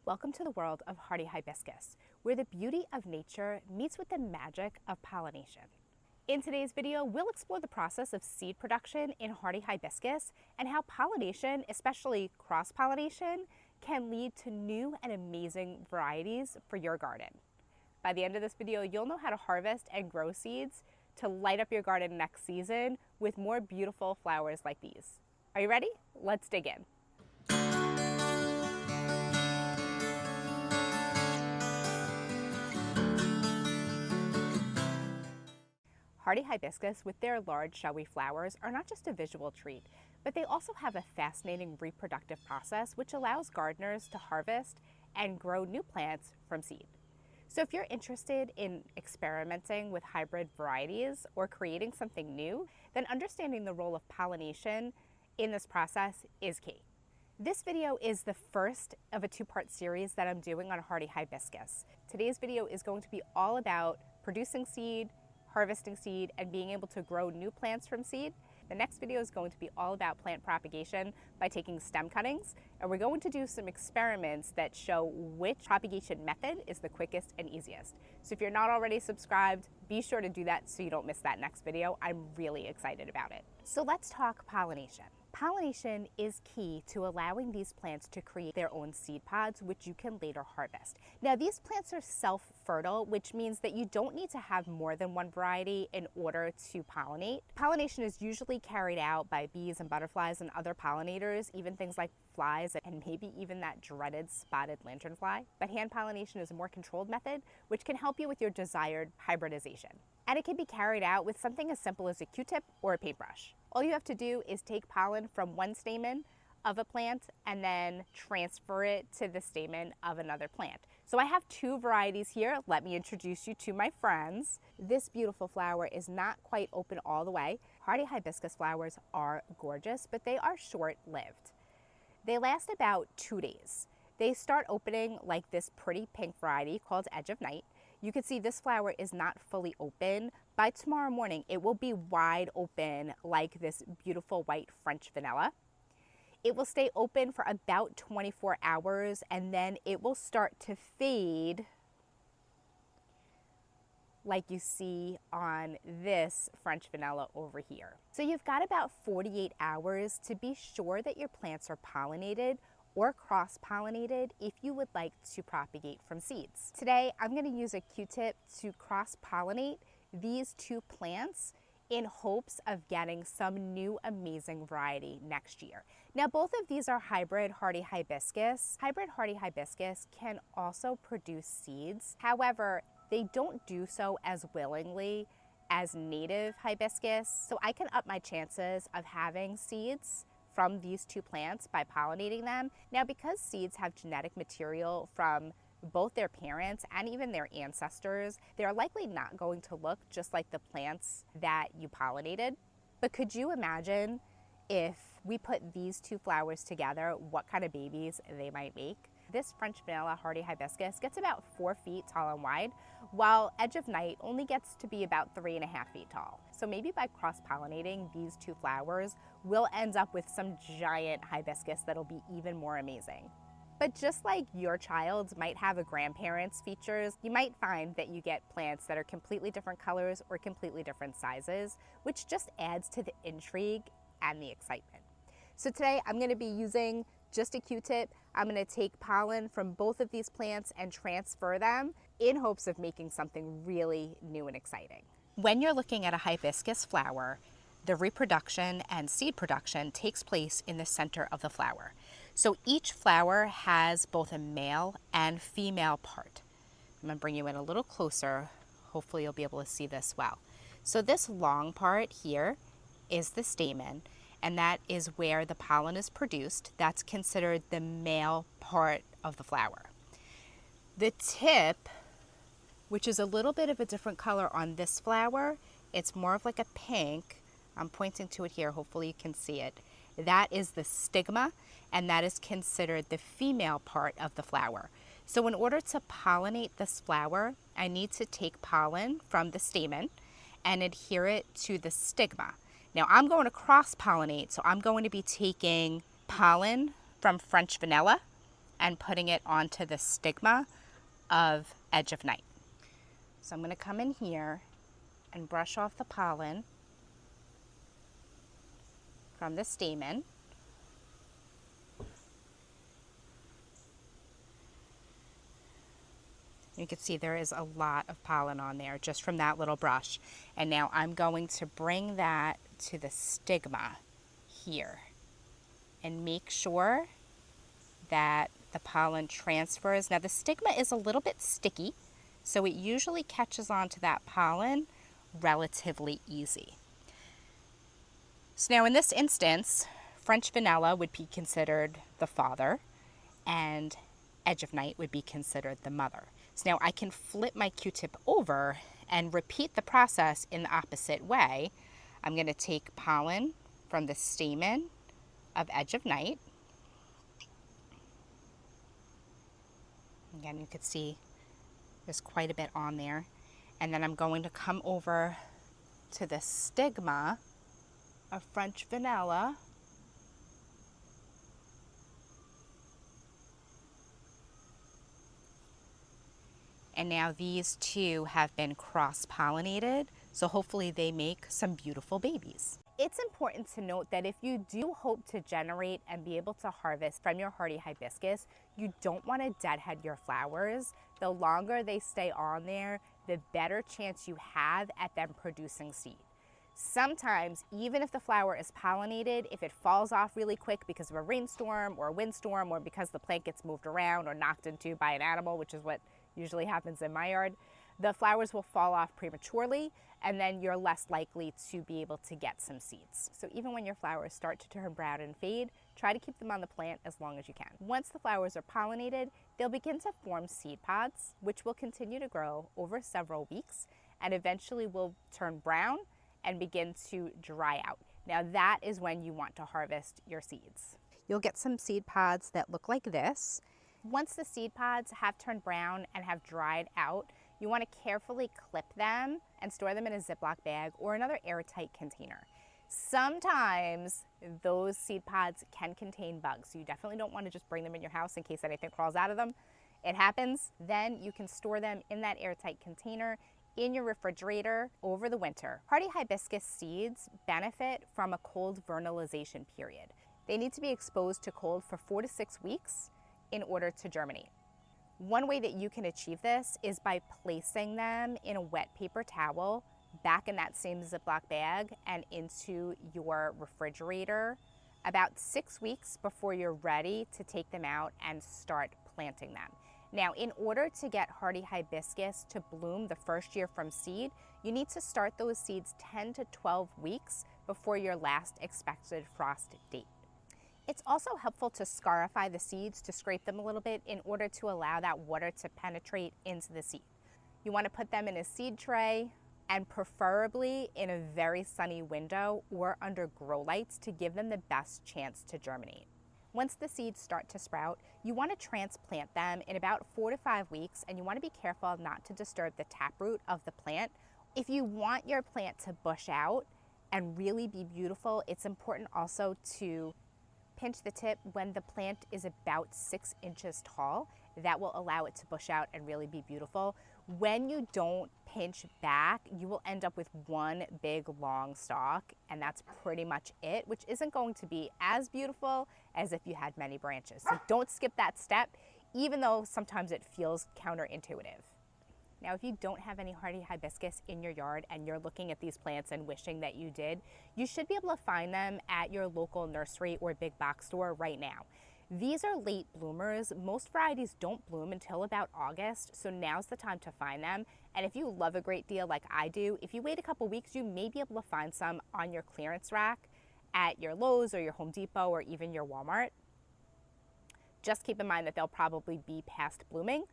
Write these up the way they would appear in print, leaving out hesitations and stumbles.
Welcome to the world of hardy hibiscus, where the beauty of nature meets with the magic of pollination. In today's video, we'll explore the process of seed production in hardy hibiscus and how pollination, especially cross-pollination, can lead to new and amazing varieties for your garden. By the end of this video, you'll know how to harvest and grow seeds to light up your garden next season with more beautiful flowers like these. Are you ready? Let's dig in. Hardy hibiscus, with their large showy flowers, are not just a visual treat, but they also have a fascinating reproductive process which allows gardeners to harvest and grow new plants from seed. So if you're interested in experimenting with hybrid varieties or creating something new, then understanding the role of pollination in this process is key. This video is the first of a two-part series that I'm doing on hardy hibiscus. Today's video is going to be all about producing seed, harvesting seed, and being able to grow new plants from seed. The next video is going to be all about plant propagation by taking stem cuttings, and we're going to do some experiments that show which propagation method is the quickest and easiest. So if you're not already subscribed, be sure to do that so you don't miss that next video. I'm really excited about it. So let's talk pollination. Pollination is key to allowing these plants to create their own seed pods, which you can later harvest. Now, these plants are self-fertile, which means that you don't need to have more than one variety in order to pollinate. Pollination is usually carried out by bees and butterflies and other pollinators, even things like flies and maybe even that dreaded spotted lanternfly. But hand pollination is a more controlled method, which can help you with your desired hybridization. And it can be carried out with something as simple as a Q-tip or a paintbrush. All you have to do is take pollen from one stamen of a plant and then transfer it to the stamen of another plant. So I have two varieties here. Let me introduce you to my friends. This beautiful flower is not quite open all the way. Hardy hibiscus flowers are gorgeous, but they are short-lived. They last about 2 days. They start opening like this pretty pink variety called Edge of Night. You can see this flower is not fully open. By tomorrow morning, it will be wide open like this beautiful white French vanilla. It will stay open for about 24 hours and then it will start to fade like you see on this French vanilla over here. So you've got about 48 hours to be sure that your plants are pollinated or cross-pollinated if you would like to propagate from seeds. Today, I'm gonna use a Q-tip to cross-pollinate these two plants in hopes of getting some new amazing variety next year. Now, both of these are hybrid hardy hibiscus. Hybrid hardy hibiscus can also produce seeds. However, they don't do so as willingly as native hibiscus, so I can up my chances of having seeds from these two plants by pollinating them. Now, because seeds have genetic material from both their parents and even their ancestors, they're likely not going to look just like the plants that you pollinated. But could you imagine if we put these two flowers together, what kind of babies they might make? This French vanilla hardy hibiscus gets about 4 feet tall and wide, while Edge of Night only gets to be about 3.5 feet tall. So maybe by cross-pollinating these two flowers, we'll end up with some giant hibiscus that'll be even more amazing. But just like your child might have a grandparent's features, you might find that you get plants that are completely different colors or completely different sizes, which just adds to the intrigue and the excitement. So today I'm going to be using just a Q-tip. I'm going to take pollen from both of these plants and transfer them in hopes of making something really new and exciting. When you're looking at a hibiscus flower, the reproduction and seed production takes place in the center of the flower. So each flower has both a male and female part. I'm going to bring you in a little closer. Hopefully you'll be able to see this well. So this long part here is the stamen, and that is where the pollen is produced. That's considered the male part of the flower. The tip, which is a little bit of a different color on this flower, it's more of like a pink. I'm pointing to it here, hopefully you can see it. That is the stigma, and that is considered the female part of the flower. So in order to pollinate this flower, I need to take pollen from the stamen and adhere it to the stigma. Now I'm going to cross-pollinate, so I'm going to be taking pollen from French vanilla and putting it onto the stigma of Edge of Night. So I'm going to come in here and brush off the pollen from the stamen. You can see there is a lot of pollen on there just from that little brush. And now I'm going to bring that to the stigma here and make sure that the pollen transfers. Now the stigma is a little bit sticky, so it usually catches onto that pollen relatively easy. So now in this instance, French vanilla would be considered the father and Edge of Night would be considered the mother. So now I can flip my Q-tip over and repeat the process in the opposite way. I'm going to take pollen from the stamen of Edge of Night. Again, you can see there's quite a bit on there. And then I'm going to come over to the stigma of French vanilla. And now these two have been cross-pollinated, so hopefully they make some beautiful babies. It's important to note that if you do hope to generate and be able to harvest from your hardy hibiscus, you don't want to deadhead your flowers. The longer they stay on there, the better chance you have at them producing seed. Sometimes, even if the flower is pollinated, if it falls off really quick because of a rainstorm or a windstorm or because the plant gets moved around or knocked into by an animal, which is what usually happens in my yard, the flowers will fall off prematurely and then you're less likely to be able to get some seeds. So even when your flowers start to turn brown and fade, try to keep them on the plant as long as you can. Once the flowers are pollinated, they'll begin to form seed pods, which will continue to grow over several weeks and eventually will turn brown and begin to dry out. Now that is when you want to harvest your seeds. You'll get some seed pods that look like this. Once the seed pods have turned brown and have dried out, you want to carefully clip them and store them in a Ziploc bag or another airtight container. Sometimes those seed pods can contain bugs, so you definitely don't want to just bring them in your house in case anything crawls out of them. It happens. Then you can store them in that airtight container in your refrigerator over the winter. Hardy hibiscus seeds benefit from a cold vernalization period. They need to be exposed to cold for 4 to 6 weeks in order to germinate. One way that you can achieve this is by placing them in a wet paper towel back in that same Ziploc bag and into your refrigerator about 6 weeks before you're ready to take them out and start planting them. Now, in order to get hardy hibiscus to bloom the first year from seed, you need to start those seeds 10 to 12 weeks before your last expected frost date. It's also helpful to scarify the seeds, to scrape them a little bit in order to allow that water to penetrate into the seed. You want to put them in a seed tray and preferably in a very sunny window or under grow lights to give them the best chance to germinate. Once the seeds start to sprout, you want to transplant them in about 4 to 5 weeks, and you want to be careful not to disturb the taproot of the plant. If you want your plant to bush out and really be beautiful, it's important also to pinch the tip when the plant is about 6 inches tall. That will allow it to bush out and really be beautiful. When you don't pinch back, you will end up with one big long stalk, and that's pretty much it, which isn't going to be as beautiful as if you had many branches. So don't skip that step, even though sometimes it feels counterintuitive. Now, if you don't have any hardy hibiscus in your yard and you're looking at these plants and wishing that you did, you should be able to find them at your local nursery or big box store right now. These are late bloomers. Most varieties don't bloom until about August, so now's the time to find them. And if you love a great deal like I do, if you wait a couple weeks, you may be able to find some on your clearance rack at your Lowe's or your Home Depot or even your Walmart. Just keep in mind that they'll probably be past blooming,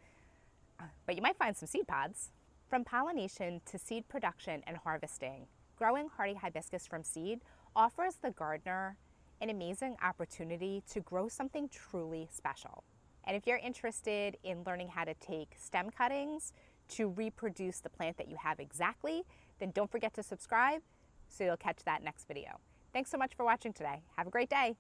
but you might find some seed pods. From pollination to seed production and harvesting, growing hardy hibiscus from seed offers the gardener an amazing opportunity to grow something truly special. And if you're interested in learning how to take stem cuttings to reproduce the plant that you have exactly, then don't forget to subscribe so you'll catch that next video. Thanks so much for watching today. Have a great day.